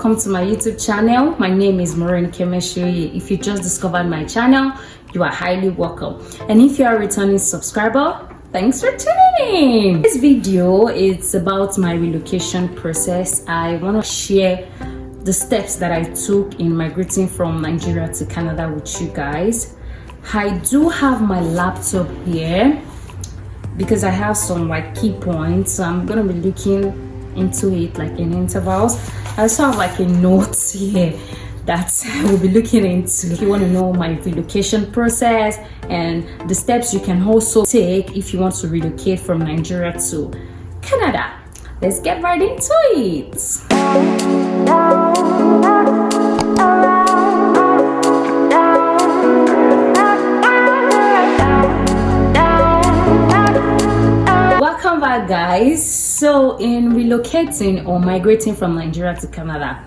welcome to my YouTube channel. My name is Maureen Kemeshiri. If you just discovered my channel, you are highly welcome. And if you are a returning subscriber, thanks for tuning in. This video is about my relocation process. I want to share the steps that I took in migrating from Nigeria to Canada with you guys. I do have my laptop here because I have some key points, so I'm gonna be looking into it in intervals. I also have a note here that I will be looking into. If you want to know my relocation process and the steps you can also take if you want to relocate from Nigeria to Canada, let's get right into it. Welcome back, guys. So in relocating or migrating from Nigeria to Canada,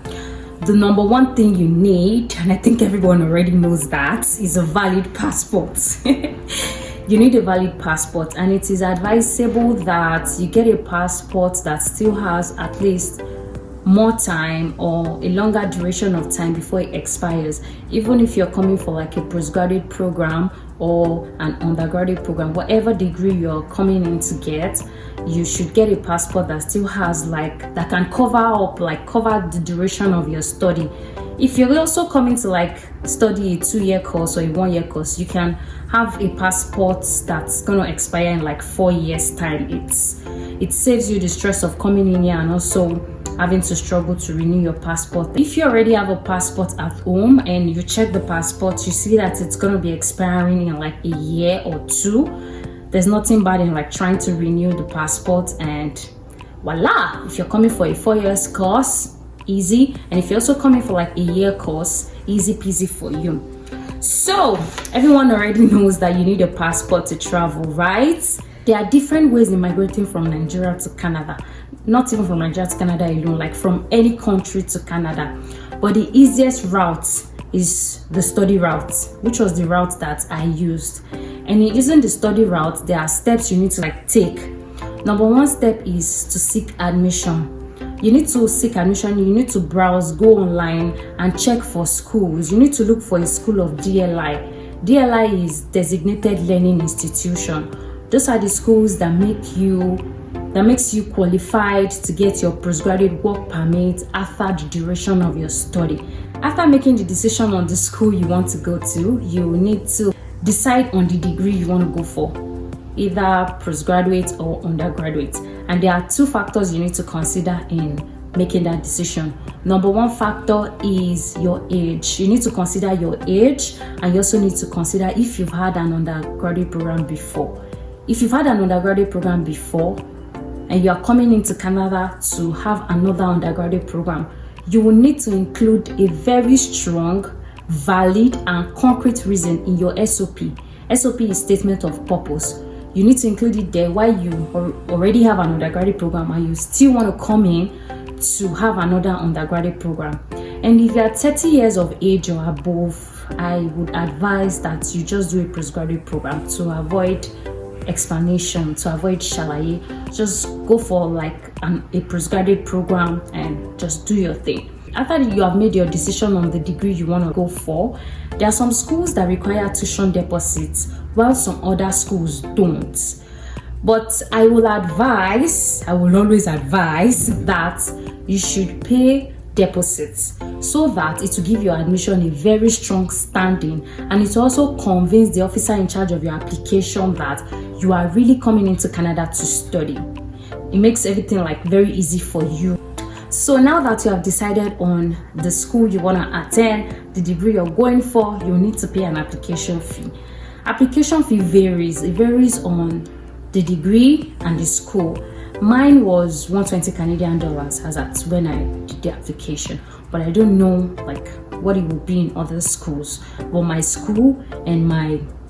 the number one thing you need, and I think everyone already knows that, is a valid passport. You need a valid passport, and it is advisable that you get a passport that still has at least more time or a longer duration of time before it expires. Even if you're coming for a postgraduate program or an undergraduate program, whatever degree you're coming in to get, you should get a passport that still has that can cover the duration of your study. If you're also coming to study a 2-year course or a 1-year course, you can have a passport that's going to expire in 4 years time. It saves you the stress of coming in here and also having to struggle to renew your passport. If you already have a passport at home and you check the passport, you see that it's going to be expiring in a year or 2. There's nothing bad in trying to renew the passport, and voila, if you're coming for a 4-year course, easy. And if you're also coming for a 1-year course, easy peasy for you. So everyone already knows that you need a passport to travel, right? There are different ways in migrating from Nigeria to Canada. Not even from Nigeria to Canada alone, from any country to Canada. But the easiest route is the study route, which was the route that I used. And in using the study route, there are steps you need to take. Number one step is to seek admission. You need to seek admission. You need to browse, go online and check for schools. You need to look for a school of DLI. DLI is Designated Learning Institution. Those are the schools that makes you qualified to get your postgraduate work permit after the duration of your study. After making the decision on the school you want to go to, you need to decide on the degree you want to go for, either postgraduate or undergraduate. And there are 2 factors you need to consider in making that decision. Number one factor is your age. You need to consider your age, and you also need to consider if you've had an undergraduate program before. If you've had an undergraduate program before and you are coming into Canada to have another undergraduate program, you will need to include a very strong, valid and concrete reason in your SOP. SOP is statement of purpose. You need to include it there while you already have an undergraduate program and you still want to come in to have another undergraduate program. And if you are 30 years of age or above, I would advise that you just do a postgraduate program to avoid explanation, to avoid shalaye. Just go for a postgraduate program and just do your thing. After you have made your decision on the degree you want to go for, there are some schools that require tuition deposits while some other schools don't. But I will always advise that you should pay deposits so that it will give your admission a very strong standing, and it will also convince the officer in charge of your application that you are really coming into Canada to study. It makes everything very easy for you. So now that you have decided on the school you want to attend, the degree you're going for, you need to pay an application fee. Application fee varies. It varies on the degree and the school. Mine was 120 Canadian dollars as at when I did the application, but I don't know what it will be in other schools. But my school and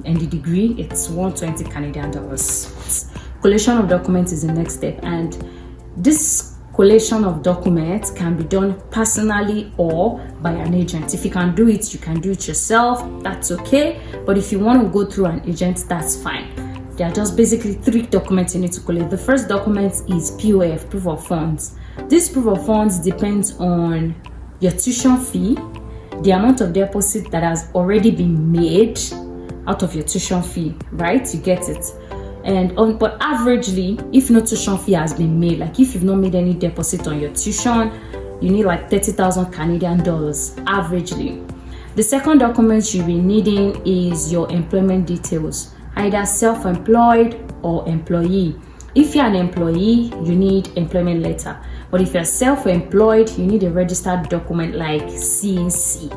the degree, it's 120 Canadian dollars. Collation of documents is the next step, and this collation of documents can be done personally or by an agent. If you can do it, you can do it yourself. That's okay. But if you want to go through an agent, that's fine. There are just basically 3 documents you need to collect. The first document is POF, proof of funds. This proof of funds depends on your tuition fee, the amount of deposit that has already been made out of your tuition fee, right? You get it. But averagely, if no tuition fee has been made, like if you've not made any deposit on your tuition, you need like 30,000 Canadian dollars averagely. The second document you'll be needing is your employment details, either self-employed or employee. If you're an employee, you need employment letter. But if you're self-employed, you need a registered document like CNC.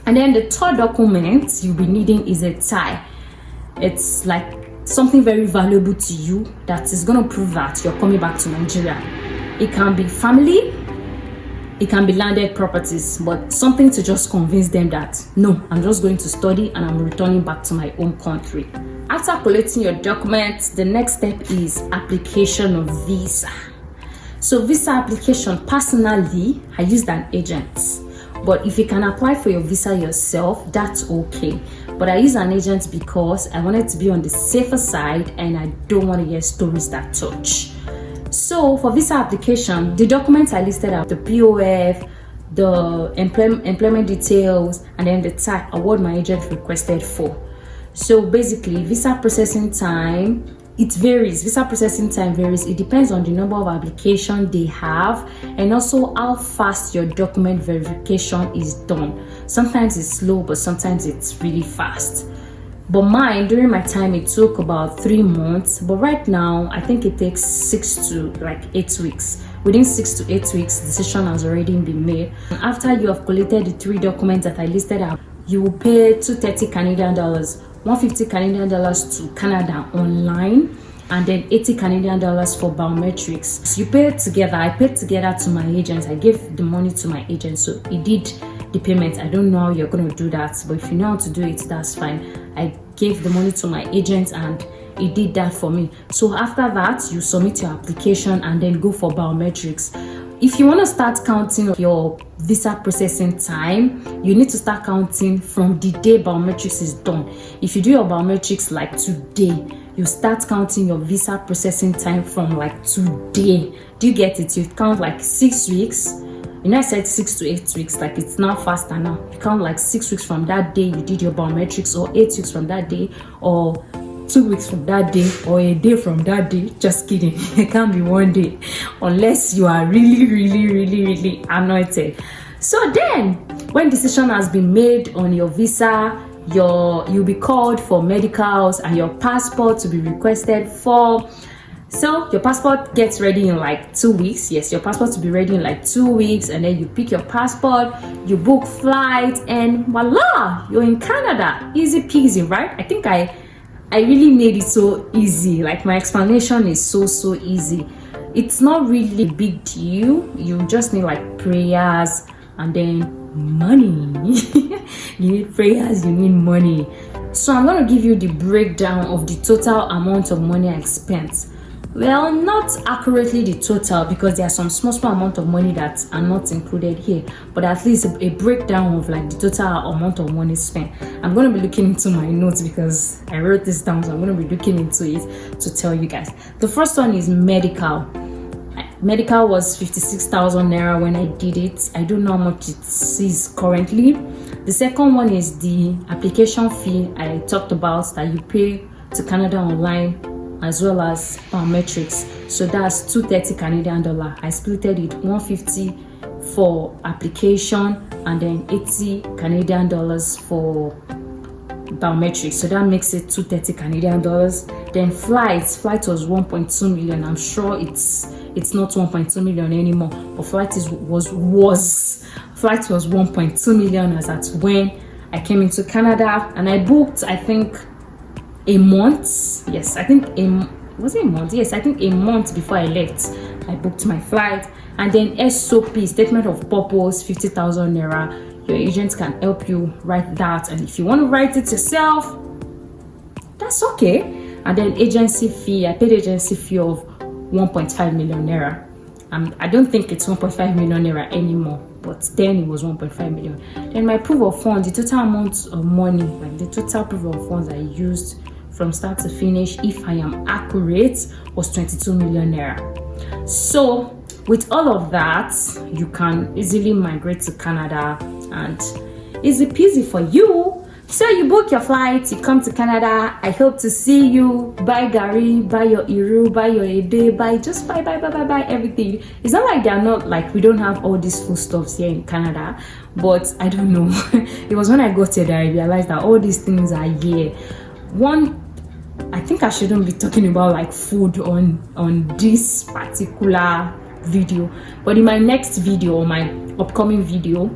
And then the third document you'll be needing is a tie. It's like something very valuable to you that is going to prove that you're coming back to Nigeria. It can be family, it can be landed properties, but something to just convince them that no, I'm just going to study and I'm returning back to my home country. After collecting your documents, the next step is application of visa. So visa application, personally, I used an agent. But if you can apply for your visa yourself, that's okay. But I use an agent because I wanted to be on the safer side and I don't want to hear stories that touch. So for visa application, the documents I listed out, the POF, the employment details, and then the tag are what my agent requested for. So basically, visa processing time, it varies. Visa processing time varies. It depends on the number of applications they have and also how fast your document verification is done. Sometimes it's slow, but sometimes it's really fast. But mine, during my time, it took about 3 months. But right now, I think it takes 6 to 8 weeks. Within 6 to 8 weeks, decision has already been made. After you have collected the 3 documents that I listed out, you will pay 230 Canadian dollars. 150 Canadian dollars to Canada online, and then 80 Canadian dollars for biometrics. So you pay it together. I paid together to my agent. I gave the money to my agent, so he did the payment. I don't know how you're going to do that, but if you know how to do it, that's fine. I gave the money to my agent and he did that for me. So after that, you submit your application and then go for biometrics. If you want to start counting your visa processing time, you need to start counting from the day biometrics is done. If you do your biometrics like today, you start counting your visa processing time from like today. Do you get it? You count like 6 weeks. You know, I said 6 to 8 weeks, like it's now faster now. You count like 6 weeks from that day you did your biometrics, or 8 weeks from that day, or 2 weeks from that day, or a day from that day. Just kidding. It can't be 1 day unless you are really anointed. So then when decision has been made on your visa, you'll be called for medicals and your passport to be requested for. So your passport gets ready in like 2 weeks. Yes, your passport to be ready in like 2 weeks, and then you pick your passport, you book flight, and voila, you're in Canada. Easy peasy, right? I think I really made it so easy. Like my explanation is so easy. It's not really a big deal. You just need like prayers and then money. You need prayers, you need money. So I'm going to give you the breakdown of the total amount of money I spent. Well, not accurately the total, because there are some small amount of money that are not included here, but at least a breakdown of like the total amount of money spent. I'm going to be looking into my notes because I wrote this down, so I'm going to be looking into it to tell you guys. The first one is medical. Medical was 56,000 naira when I did it. I don't know how much it is currently. The second one is the application fee I talked about that you pay to Canada online, as well as biometrics. So that's 230 Canadian dollar. I splitted it 150 for application and then 80 Canadian dollars for biometrics. So that makes it 230 Canadian dollars. Then flight was 1.2 million. I'm sure it's not 1.2 million anymore, but flight was 1.2 million as at when I came into Canada, and I booked, I think, a month. Yes, I think was it a month? Yes, I think a month before I left, I booked my flight. And then SOP, statement of purpose, 50,000 naira. Your agent can help you write that, and if you want to write it yourself, that's okay. And then agency fee, I paid agency fee of 1.5 million naira. I don't think it's 1.5 million naira anymore, but then it was 1.5 million. Then my proof of funds, the total amount of money, like the total proof of funds I used from start to finish, if I am accurate, was 22 million naira. So with all of that, you can easily migrate to Canada, and easy peasy for you. So you book your flight, you come to Canada. I hope to see you. Buy Gary, buy your Iru, buy your Ede, buy everything. It's not like they're not, like we don't have all these foodstuffs here in Canada, but I don't know. It was when I got here that I realized that all these things are here. One, I think I shouldn't be talking about like food on this particular video, but in my next video or my upcoming video,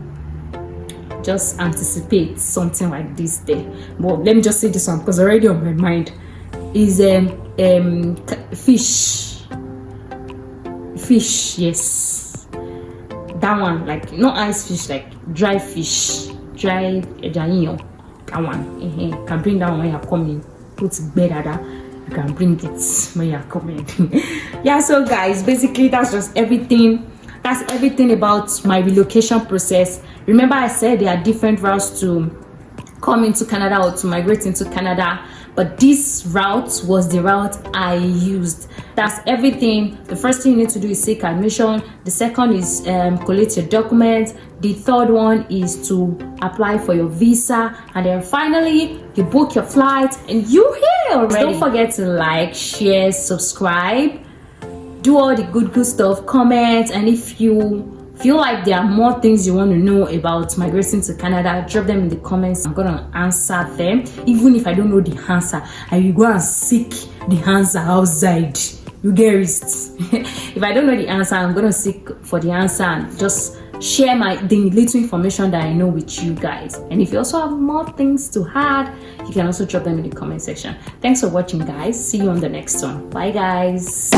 just anticipate something like this day. But let me just say this one because already on my mind is fish. Yes, that one, like not ice fish, like dry fish, dry that one. Can bring that one when you're coming. Put better, you can bring it when you're coming. Yeah, so guys, basically that's just everything. That's everything about my relocation process. Remember, I said there are different routes to come into Canada or to migrate into Canada, but this route was the route I used. That's everything. The first thing you need to do is seek admission. The second is collect your documents. The third one is to apply for your visa, and then finally you book your flight and you're here already. Don't forget to like, share, subscribe, do all the good stuff, comment, and if you feel like there are more things you want to know about migrating to Canada, drop them in the comments. I'm gonna answer them. Even if I don't know the answer, I will go and seek the answer outside. You get it? If I don't know the answer, I'm gonna seek for the answer and just share the little information that I know with you guys. And if you also have more things to add, you can also drop them in the comment section. Thanks for watching, guys. See you on the next one. Bye, guys.